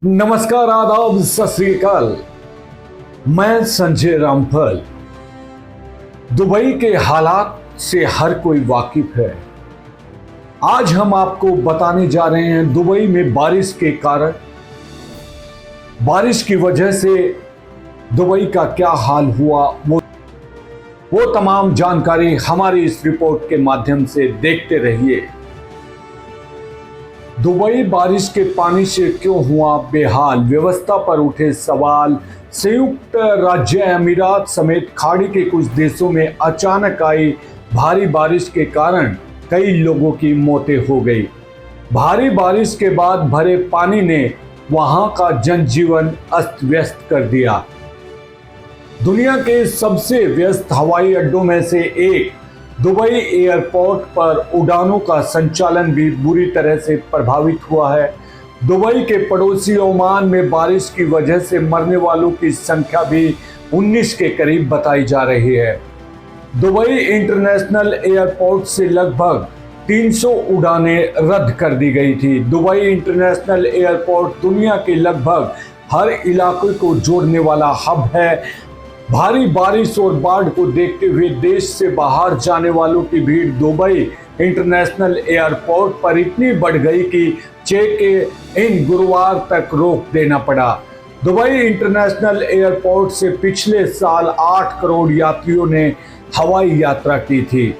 नमस्कार, आदाब, सत श्री अकाल। मैं संजय रामफल। दुबई के हालात से हर कोई वाकिफ है। आज हम आपको बताने जा रहे हैं दुबई में बारिश के कारण, बारिश की वजह से दुबई का क्या हाल हुआ, वो तमाम जानकारी हमारी इस रिपोर्ट के माध्यम से देखते रहिए। दुबई बारिश के पानी से क्यों हुआ बेहाल, व्यवस्था पर उठे सवाल। संयुक्त राज्य अमीरात समेत खाड़ी के कुछ देशों में अचानक आई भारी बारिश के कारण कई लोगों की मौतें हो गई। भारी बारिश के बाद भरे पानी ने वहां का जनजीवन अस्त व्यस्त कर दिया। दुनिया के सबसे व्यस्त हवाई अड्डों में से एक दुबई एयरपोर्ट पर उड़ानों का संचालन भी बुरी तरह से प्रभावित हुआ है। दुबई के पड़ोसी ओमान में बारिश की वजह से मरने वालों की संख्या भी 19 के करीब बताई जा रही है। दुबई इंटरनेशनल एयरपोर्ट से लगभग 300 उड़ानें रद्द कर दी गई थी। दुबई इंटरनेशनल एयरपोर्ट दुनिया के लगभग हर इलाके को जोड़ने वाला हब है। भारी बारिश और बाढ़ को देखते हुए देश से बाहर जाने वालों की भीड़ दुबई इंटरनेशनल एयरपोर्ट पर इतनी बढ़ गई कि चेक इन गुरुवार तक रोक देना पड़ा। दुबई इंटरनेशनल एयरपोर्ट से पिछले साल 8 करोड़ यात्रियों ने हवाई यात्रा की थी।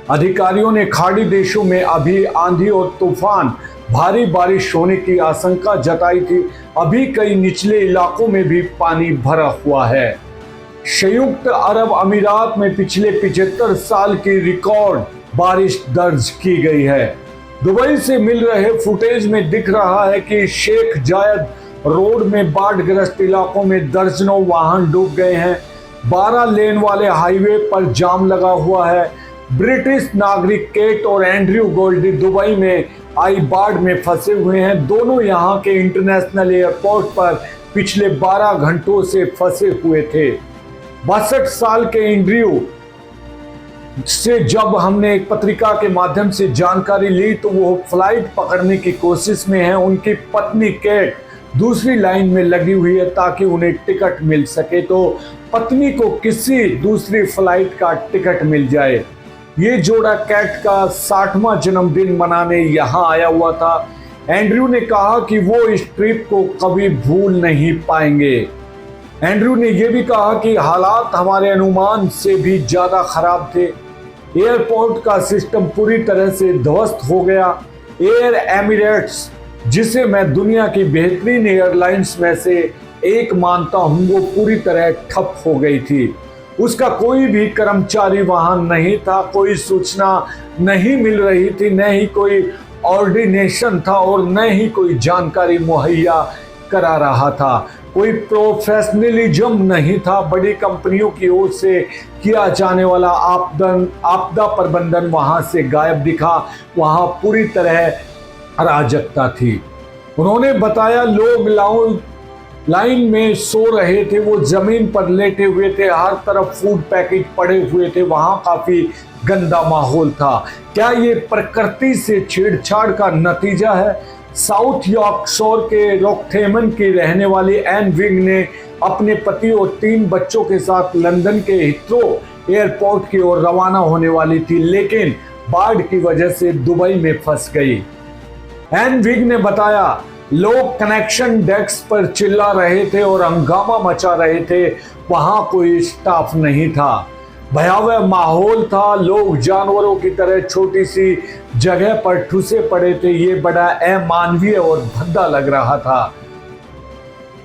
अधिकारियों ने खाड़ी देशों में अभी आंधी और तूफान, भारी बारिश होने की आशंका जताई थी। अभी कई निचले इलाकों में भी पानी भरा हुआ है। संयुक्त अरब अमीरात में पिछले 75 साल की रिकॉर्ड बारिश दर्ज की गई है। दुबई से मिल रहे फुटेज में दिख रहा है कि शेख जायद रोड में बाढ़ग्रस्त इलाकों में दर्जनों वाहन डूब गए हैं। 12 लेन वाले हाईवे पर जाम लगा हुआ है। ब्रिटिश नागरिक केट और एंड्रयू गोल्डी दुबई में आई बाढ़ में फंसे हुए हैं। दोनों यहां के इंटरनेशनल एयरपोर्ट पर पिछले 12 घंटों से फंसे हुए थे। 62 साल के एंड्रयू से जब हमने एक पत्रिका के माध्यम से जानकारी ली तो वो फ्लाइट पकड़ने की कोशिश में है। उनकी पत्नी केट दूसरी लाइन में लगी हुई है ताकि उन्हें टिकट मिल सके, तो पत्नी को किसी दूसरी फ्लाइट का टिकट मिल जाए। ये जोड़ा कैट का 60वां जन्मदिन मनाने यहाँ आया हुआ था। एंड्रयू ने कहा कि वो इस ट्रिप को कभी भूल नहीं पाएंगे। एंड्रयू ने यह भी कहा कि हालात हमारे अनुमान से भी ज्यादा खराब थे। एयरपोर्ट का सिस्टम पूरी तरह से ध्वस्त हो गया। एयर एमिरेट्स, जिसे मैं दुनिया की बेहतरीन एयरलाइंस में से एक मानता हूं, वो पूरी तरह ठप हो गई थी। उसका कोई भी कर्मचारी वहां नहीं था, कोई सूचना नहीं मिल रही थी, न ही कोई ऑर्डिनेशन था और न ही कोई जानकारी मुहैया करा रहा था। कोई प्रोफेशनलिज्म नहीं था। बड़ी कंपनियों की ओर से किया जाने वाला आपदा प्रबंधन वहां से गायब दिखा। वहां पूरी तरह अराजकता थी। उन्होंने बताया लोग लाइन में सो रहे थे, वो जमीन पर लेटे हुए थे, हर तरफ फूड पैकेट पड़े हुए थे। वहां काफी गंदा माहौल था। क्या ये प्रकृति से छेड़छाड़ का नतीजा है? साउथ यॉर्कशायर के रोकथेमन की रहने वाली एन विंग ने अपने पति और 3 बच्चों के साथ लंदन के हिथ्रो एयरपोर्ट की ओर रवाना होने वाली थी, लेकिन बाढ़ की वजह से दुबई में फंस गई। एन विंग ने बताया लोग कनेक्शन डेस्क पर चिल्ला रहे थे और हंगामा मचा रहे थे। वहां कोई स्टाफ नहीं था। भयावह माहौल था। लोग जानवरों की तरह छोटी सी जगह पर ठुसे पड़े थे। ये बड़ा अमानवीय और भद्दा लग रहा था।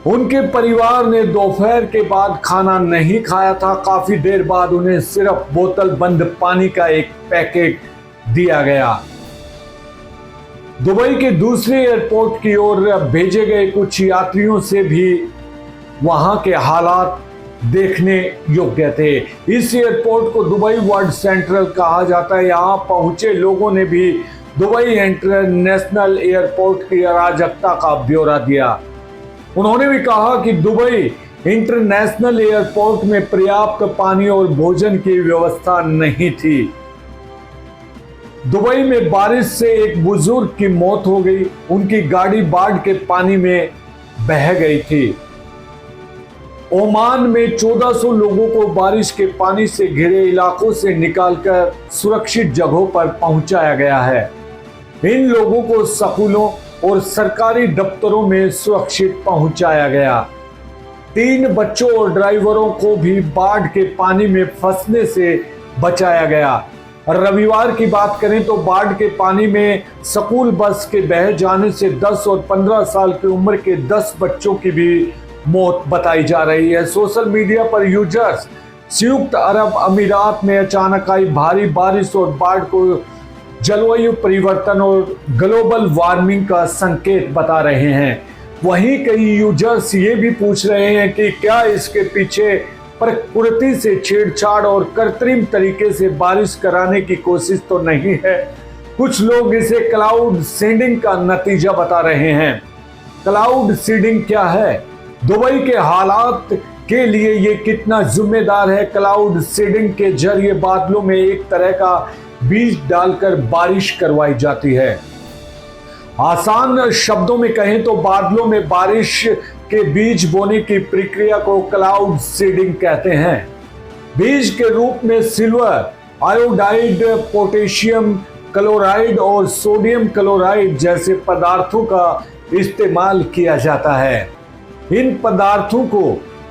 उनके परिवार ने दोपहर के बाद खाना नहीं खाया था। काफी देर बाद उन्हें सिर्फ बोतल बंद पानी का एक पैकेट दिया गया। दुबई के दूसरे एयरपोर्ट की ओर भेजे गए कुछ यात्रियों से भी वहां के हालात देखने योग्य थे। इस एयरपोर्ट को दुबई वर्ल्ड सेंट्रल कहा जाता है। यहाँ पहुंचे लोगों ने भी दुबई इंटरनेशनल एयरपोर्ट की अराजकता का ब्यौरा दिया। उन्होंने भी कहा कि दुबई इंटरनेशनल एयरपोर्ट में पर्याप्त पानी और भोजन की व्यवस्था नहीं थी। दुबई में बारिश से एक बुजुर्ग की मौत हो गई। उनकी गाड़ी बाढ़ के पानी में बह गई थी। ओमान में 1400 लोगों को बारिश के पानी से घिरे इलाकों से निकालकर सुरक्षित जगहों पर पहुंचाया गया है। इन लोगों को स्कूलों और सरकारी दफ्तरों में सुरक्षित पहुंचाया गया। 3 बच्चों और ड्राइवरों को भी बाढ़ के पानी में फंसने से बचाया गया। रविवार की बात करें तो बाढ़ के पानी में स्कूल बस के बह जाने से 10 और 15 साल की उम्र के 10 बच्चों की भी मौत बताई जा रही है। सोशल मीडिया पर यूजर्स संयुक्त अरब अमीरात में अचानक आई भारी बारिश और बाढ़ को जलवायु परिवर्तन और ग्लोबल वार्मिंग का संकेत बता रहे हैं। वहीं कई यूजर्स ये भी पूछ रहे हैं कि क्या इसके पीछे प्रकृति से छेड़छाड़ और कृत्रिम तरीके से बारिश कराने की कोशिश तो नहीं है। कुछ लोग इसे क्लाउड सीडिंग का नतीजा बता रहे हैं। क्लाउड सीडिंग क्या है? दुबई के हालात के लिए ये कितना जिम्मेदार है? क्लाउड सीडिंग के जरिए बादलों में एक तरह का बीज डालकर बारिश करवाई जाती है। आसान शब्दों में कहें तो बादलों में बारिश के बीज बोने की प्रक्रिया को क्लाउड सीडिंग कहते हैं। बीज के रूप में सिल्वर आयोडाइड, पोटेशियम क्लोराइड और सोडियम क्लोराइड जैसे पदार्थों का इस्तेमाल किया जाता है। इन पदार्थों को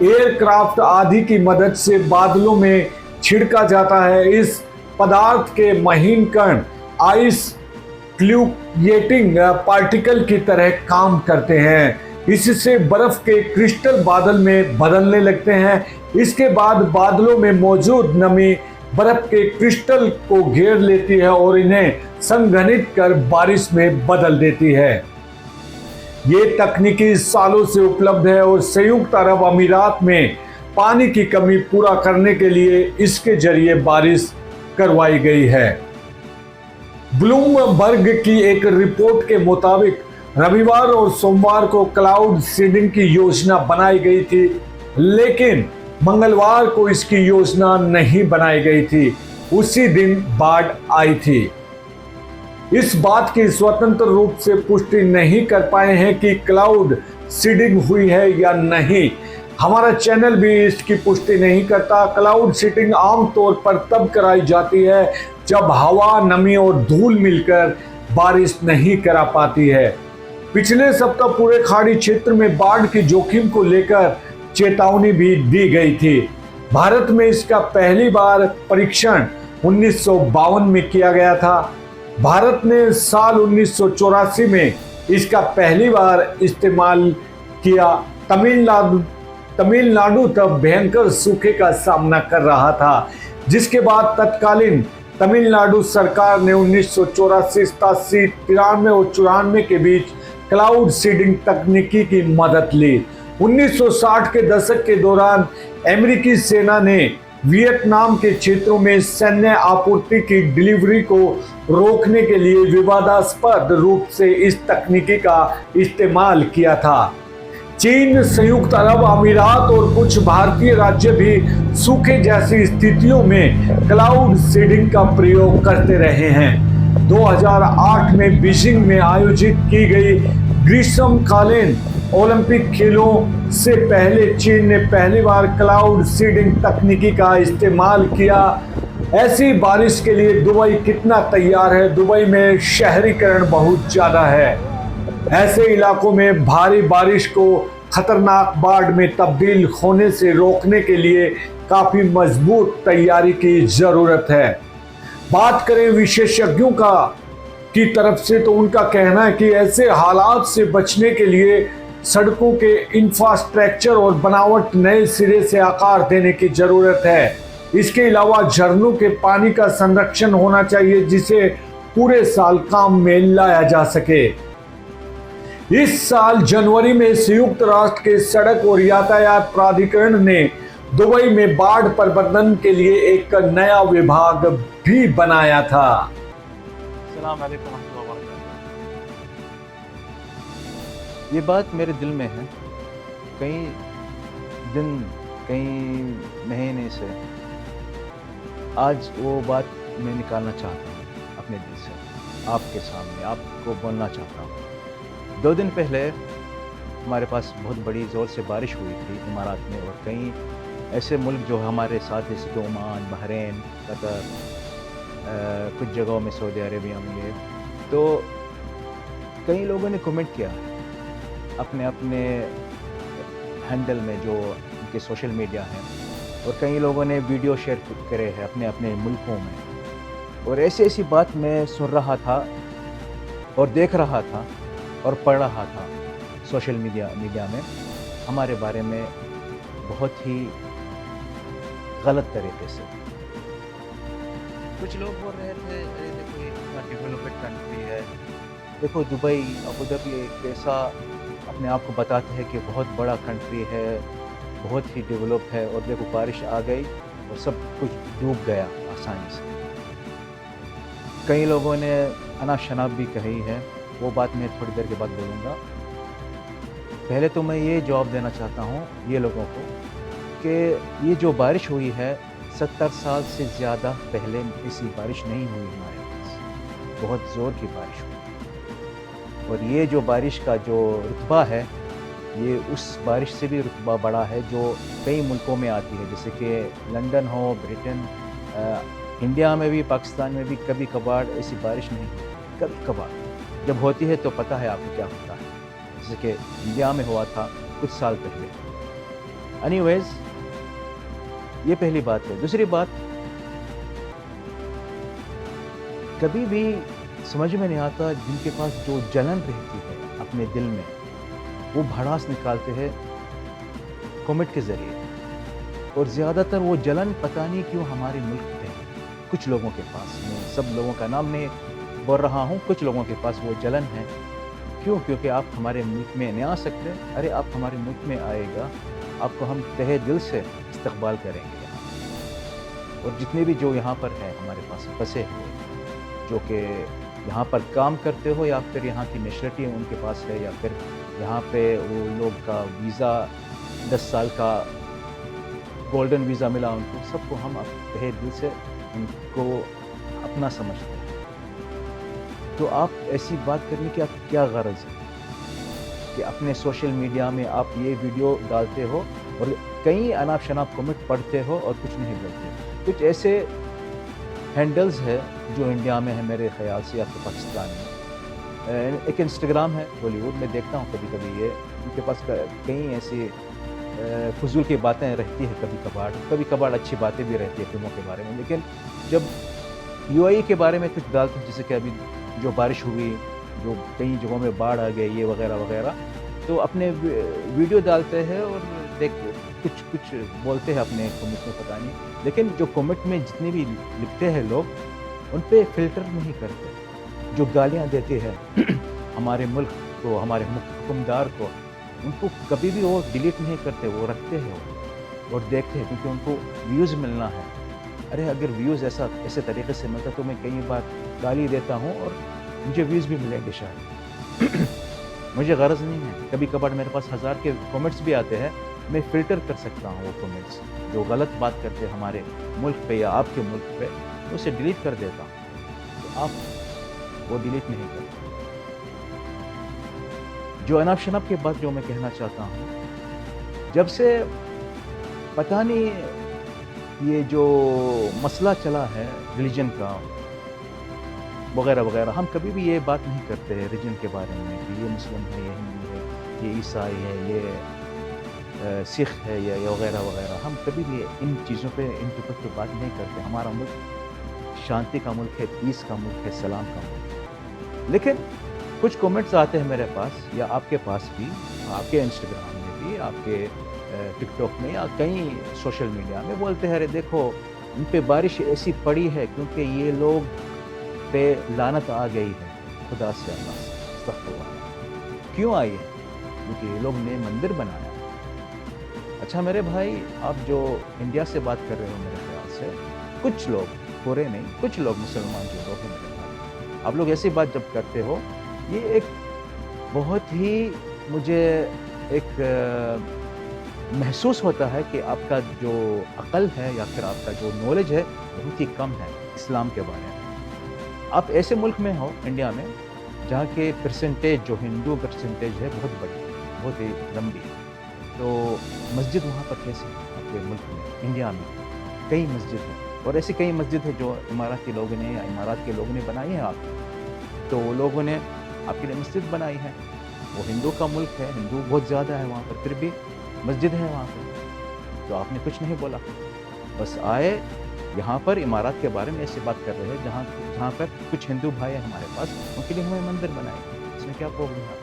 एयरक्राफ्ट आदि की मदद से बादलों में छिड़का जाता है। इस पदार्थ के महीन कण आइस फ्लूक्चुएटिंग पार्टिकल की तरह काम करते हैं। इससे बर्फ के क्रिस्टल बादल में बदलने लगते हैं। इसके बाद बादलों में मौजूद नमी बर्फ के क्रिस्टल को घेर लेती है और इन्हें संघनित कर बारिश में बदल देती है। ये तकनीकी सालों से उपलब्ध है और संयुक्त अरब अमीरात में पानी की कमी पूरा करने के लिए इसके जरिए बारिश करवाई गई है। ब्लूमबर्ग की एक रिपोर्ट के मुताबिक रविवार और सोमवार को क्लाउड सीडिंग की योजना बनाई गई थी, लेकिन मंगलवार को इसकी योजना नहीं बनाई गई थी। उसी दिन बाढ़ आई थी। इस बात की स्वतंत्र रूप से पुष्टि नहीं कर पाए हैं कि क्लाउड सीडिंग हुई है या नहीं। हमारा चैनल भी इसकी पुष्टि नहीं करता। क्लाउड सीडिंग आमतौर पर तब कराई जाती है जब हवा, नमी और धूल मिलकर बारिश नहीं करा पाती है। पिछले सप्ताह पूरे खाड़ी क्षेत्र में बाढ़ की जोखिम को लेकर चेतावनी भी दी गई थी। भारत में इसका पहली बार परीक्षण 1952 में किया गया था। भारत ने साल 1984 में इसका पहली बार इस्तेमाल किया। तमिलनाडु तब भयंकर सूखे का सामना कर रहा था, जिसके बाद तत्कालीन तमिलनाडु सरकार ने 1984, 87, 93 और 94 के बीच क्लाउड सीडिंग तकनीकी की मदद ली। 1960 के दशक के दौरान अमेरिकी सेना ने वियतनाम के क्षेत्रों में सैन्य आपूर्ति की डिलीवरी को रोकने के लिए विवादास्पद रूप से इस तकनीकी का इस्तेमाल किया था। चीन, संयुक्त अरब अमीरात और कुछ भारतीय राज्य भी सूखे जैसी स्थितियों में क्लाउड सीडिंग का प्रयोग करते रहे हैं। 2008 में बीजिंग में आयोजित की गई ग्रीष्मकालीन ओलंपिक खेलों से पहले चीन ने पहली बार क्लाउड सीडिंग तकनीकी का इस्तेमाल किया। ऐसी बारिश के लिए दुबई कितना तैयार है? दुबई में शहरीकरण बहुत ज्यादा है। ऐसे इलाकों में भारी बारिश को खतरनाक बाढ़ में तब्दील होने से रोकने के लिए काफी मजबूत तैयारी की जरूरत है। बात करें विशेषज्ञों की तरफ से तो उनका कहना है कि ऐसे हालात से बचने के लिए सड़कों के इंफ्रास्ट्रक्चर और बनावट नए सिरे से आकार देने की जरूरत है। इसके अलावा झरनों के पानी का संरक्षण होना चाहिए, जिसे पूरे साल काम में लाया जा सके। इस साल जनवरी में संयुक्त राष्ट्र के सड़क और यातायात प्राधिकरण ने दुबई में बाढ़ प्रबंधन के लिए एक नया विभाग भी बनाया था। अस्सलाम वालेकुम रहमतुल्लाहि व बरकातहू। ये बात मेरे दिल में है कई दिन, कई महीने से। आज वो बात मैं निकालना चाहता हूँ अपने दिल से आपके सामने आपको बोलना चाहता हूँ। 2 दिन पहले हमारे पास बहुत बड़ी ज़ोर से बारिश हुई थी इमारात में, और कई ऐसे मुल्क जो हमारे साथ जैसे कि ओमान, बहरीन, कतर, कुछ जगहों में सऊदी अरेबिया में ये, तो कई लोगों ने कमेंट किया है अपने अपने हैंडल में जो उनके सोशल मीडिया हैं, और कई लोगों ने वीडियो शेयर करे हैं अपने अपने मुल्कों में। और ऐसी ऐसी बात मैं सुन रहा था और देख रहा था और पढ़ रहा था सोशल मीडिया में हमारे बारे में बहुत ही गलत तरीके से। कुछ लोग बोल रहे थे अरे देखो ये कितना डेवलप्ड कंट्री है, देखो दुबई, अबू धाबी एक ऐसा अपने आप को बताते हैं कि बहुत बड़ा कंट्री है, बहुत ही डेवलप है, और देखो बारिश आ गई और सब कुछ डूब गया आसानी से। कई लोगों ने अनाप शनाप भी कही है, वो बात मैं थोड़ी देर के बाद बोलूँगा। पहले तो मैं ये जवाब देना चाहता हूँ ये लोगों को कि ये जो बारिश हुई है 70 साल से ज़्यादा पहले ऐसी बारिश नहीं हुई हमारे पास, बहुत ज़ोर की बारिश हुई। और ये जो बारिश का जो रुतबा है ये उस बारिश से भी रुतबा बड़ा है जो कई मुल्कों में आती है, जैसे कि लंदन हो, ब्रिटेन, इंडिया में भी, पाकिस्तान में भी कभी कभार ऐसी बारिश नहीं होती। कभी कभार जब होती है तो पता है आपको क्या होता है, जैसे कि इंडिया में हुआ था कुछ साल पहले। एनीवेज ये पहली बात है। दूसरी बात, कभी भी समझ में नहीं आता जिनके पास जो जलन रहती है अपने दिल में, वो भड़ास निकालते हैं कमेंट के ज़रिए, और ज़्यादातर वो जलन पता नहीं क्यों हमारे मुल्क में कुछ लोगों के पास, मैं सब लोगों का नाम नहीं बोल रहा हूँ, कुछ लोगों के पास वो जलन है। क्यों? क्योंकि आप हमारे मुल्क में नहीं आ सकते। अरे आप हमारे मुल्क में आएगा, आपको हम तहे दिल से इस्तकबाल करेंगे यहाँ। और जितने भी जो यहाँ पर हैं हमारे पास बसे हुए, जो कि यहाँ पर काम करते हो या फिर यहाँ की नेशनलिटी उनके पास है, या फिर यहाँ पे वो लोग का वीज़ा 10 साल का गोल्डन वीज़ा मिला उनको, सबको हम तहे दिल से उनको अपना समझते हैं। तो आप ऐसी बात करने की आप क्या गरज है कि अपने सोशल मीडिया में आप ये वीडियो डालते हो और कई अनाप शनाप कमेंट पढ़ते हो और कुछ नहीं बोलते। कुछ ऐसे हैंडल्स है जो इंडिया में है मेरे ख्याल से, या फिर पाकिस्तान में। एक इंस्टाग्राम है, बॉलीवुड में देखता हूँ कभी कभी, ये उनके पास कई ऐसी फजूल की बातें रहती है, कभी कभार अच्छी बातें भी रहती है फिल्मों के बारे में। लेकिन जब यूएई के बारे में कुछ डालते हैं, जैसे कि अभी जो बारिश हुई, जो कई जगहों में बाढ़ आ गई, ये वगैरह वगैरह, तो अपने वीडियो डालते हैं और कुछ बोलते हैं अपने कमेंट में, पता नहीं। लेकिन जो कमेंट में जितने भी लिखते हैं लोग, उन पे फिल्टर नहीं करते। जो गालियाँ देते हैं हमारे मुल्क को, हमारे हुक्मदार को, उनको कभी भी वो डिलीट नहीं करते, वो रखते हैं और देखते हैं, क्योंकि उनको व्यूज़ मिलना है। अरे अगर व्यूज़ ऐसे तरीके से मिलता तो मैं कई बार गाली देता हूँ और मुझे व्यूज़ भी मिलेंगे शायद। मुझे गरज नहीं है। कभी कभार मेरे पास 1000 के कमेंट्स भी आते हैं, मैं फ़िल्टर कर सकता हूँ वो कमेंट्स जो गलत बात करते हैं हमारे मुल्क पे या आपके मुल्क पे, उसे डिलीट कर देता हूँ। तो आप वो डिलीट नहीं करते। जो अनाप शनाप के बाद जो मैं कहना चाहता हूँ, जब से पता नहीं ये जो मसला चला है रिलीजन का वगैरह वगैरह, हम कभी भी ये बात नहीं करते हैं रिलीजन के बारे में कि ये मुस्लिम है, ये हिंदू है, ये ईसाई है, ये सिख है, या वगैरह वगैरह। हम कभी भी इन चीज़ों पे, इन टॉपिक पे बात नहीं करते। हमारा मुल्क शांति का मुल्क है, पीस का मुल्क है, सलाम का मुल्क है। लेकिन कुछ कमेंट्स आते हैं मेरे पास या आपके पास भी, आपके इंस्टाग्राम में भी, आपके टिकटॉक में या कई सोशल मीडिया में, बोलते हैं अरे देखो उन पे बारिश ऐसी पड़ी है क्योंकि ये लोग पे लानत आ गई है खुदा से, अल्लाह से, अस्तग़फिरुल्लाह। क्यों आई है? क्योंकि ये लोग ने मंदिर बनाया है। अच्छा मेरे भाई, आप जो इंडिया से बात कर रहे हो, मेरे ख्याल से कुछ लोग, पूरे नहीं, कुछ लोग मुसलमान जो लोग हैं मेरे भाई, आप लोग ऐसी बात जब करते हो, ये एक बहुत ही मुझे एक महसूस होता है कि आपका जो अक़ल है या फिर आपका जो नॉलेज है बहुत ही कम है इस्लाम के बारे में। आप ऐसे मुल्क में हो इंडिया में जहाँ के परसेंटेज जो हिंदू परसेंटेज है बहुत बड़ी, बहुत ही लंबी है, तो मस्जिद वहाँ पर कैसे है आपके मुल्क में, इंडिया में कई मस्जिद है, और ऐसी कई मस्जिद है जो इमाराती लोगों ने या इमारात के लोगों ने बनाई है आप, तो वो लोगों ने आपके लिए मस्जिद बनाई है। वो हिंदू का मुल्क है, हिंदू बहुत ज़्यादा है वहाँ पर, फिर भी मस्जिद है वहाँ पर, तो आपने कुछ नहीं बोला, बस आए यहाँ पर इमारत के बारे में ऐसी बात कर रहे हैं जहाँ पर कुछ हिंदू भाई हैं हमारे पास, उनके लिए हमें मंदिर बनाए, इसमें क्या प्रॉब्लम है?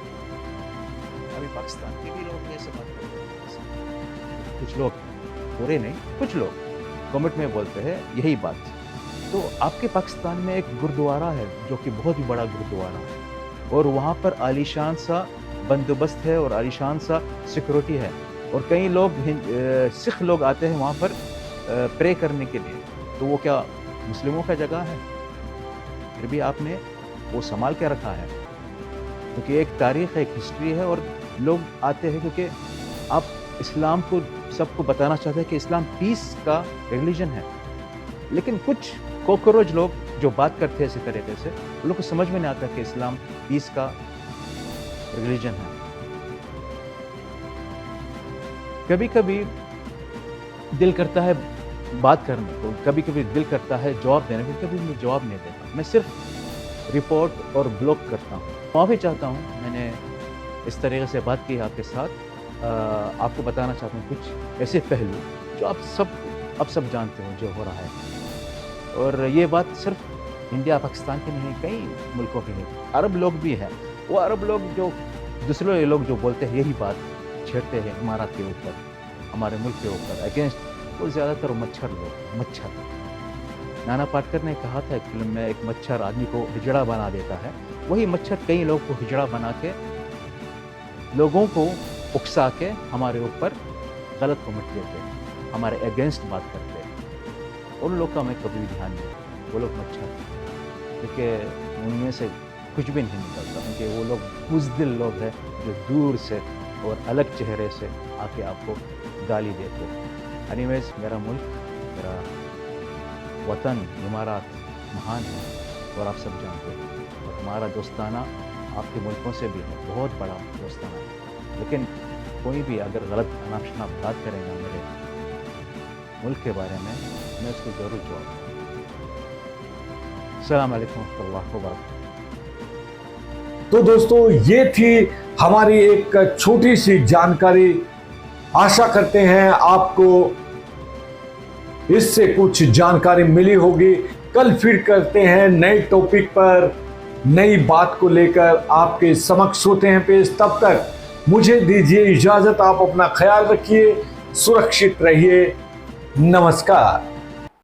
अभी पाकिस्तान के भी लोग ऐसे बात करते हैं, कुछ लोग, पूरे नहीं, कुछ लोग कमेंट में बोलते हैं यही बात। तो आपके पाकिस्तान में एक गुरुद्वारा है जो कि बहुत ही बड़ा गुरुद्वारा है, और वहाँ पर आलीशान सा बंदोबस्त है और आलीशान सा सिक्योरिटी है, और कई लोग सिख लोग आते हैं वहाँ पर प्रे करने के लिए, तो वो क्या मुस्लिमों का जगह है? फिर भी आपने वो संभाल के रखा है, क्योंकि एक तारीख़ है, एक हिस्ट्री है, और लोग आते हैं क्योंकि आप इस्लाम को सबको बताना चाहते हैं कि इस्लाम पीस का रिलीजन है। लेकिन कुछ कॉकरोच लोग जो बात करते हैं इसी तरीके से, उन लोग को समझ में नहीं आता कि इस्लाम पीस का रिलीजन है। कभी कभी दिल करता है बात करने को, कभी कभी दिल करता है जवाब देने को, कभी मैं जवाब नहीं देता, मैं सिर्फ रिपोर्ट और ब्लॉग करता हूँ। माफ़ी चाहता हूँ, मैंने इस तरीके से बात की आपके साथ। आपको बताना चाहता हूँ कुछ ऐसे पहलू जो आप सब जानते हो जो हो रहा है, और ये बात सिर्फ इंडिया पाकिस्तान की नहीं, कई मुल्कों की है। अरब लोग भी हैं, वो अरब लोग जो दूसरे लोग जो बोलते हैं यही बात छेड़ते हैं इमारत के ऊपर, हमारे मुल्क के ऊपर अगेंस्ट, वो ज़्यादातर मच्छर लोग, मच्छर। नाना पाटेकर ने कहा था एक फिल्म में, एक मच्छर आदमी को हिजड़ा बना देता है, वही मच्छर कई लोग को हिजड़ा बना के, लोगों को उकसा के हमारे ऊपर गलत कमेंट देते हैं, हमारे अगेंस्ट बात करते हैं। उन लोग का मैं कभी भी ध्यान नहीं, वो लोग मच्छर, क्योंकि उनमें से कुछ भी नहीं निकलता, क्योंकि वो लोग बुज़दिल लोग हैं जो दूर से और अलग चेहरे से आके आपको गाली देते हैं। एनीवेज, मेरा मुल्क, मेरा वतन इमारात महान है, और आप सब जानते हैं, और हमारा दोस्ताना आपके मुल्कों से भी है, बहुत बड़ा दोस्ताना है। लेकिन कोई भी अगर गलत अनाप बात करेगा मेरे मुल्क के बारे में, मैं उसको ज़रूर जवाब दूँगा। अस्सलाम वालेकुम वरहमतुल्लाहि वबरकातुहू। तो दोस्तों, ये थी हमारी एक छोटी सी जानकारी। आशा करते हैं आपको इससे कुछ जानकारी मिली होगी। कल फिर करते हैं नए टॉपिक पर, नई बात को लेकर आपके समक्ष होते हैं पेश। तब तक मुझे दीजिए इजाजत, आप अपना ख्याल रखिए, सुरक्षित रहिए, नमस्कार।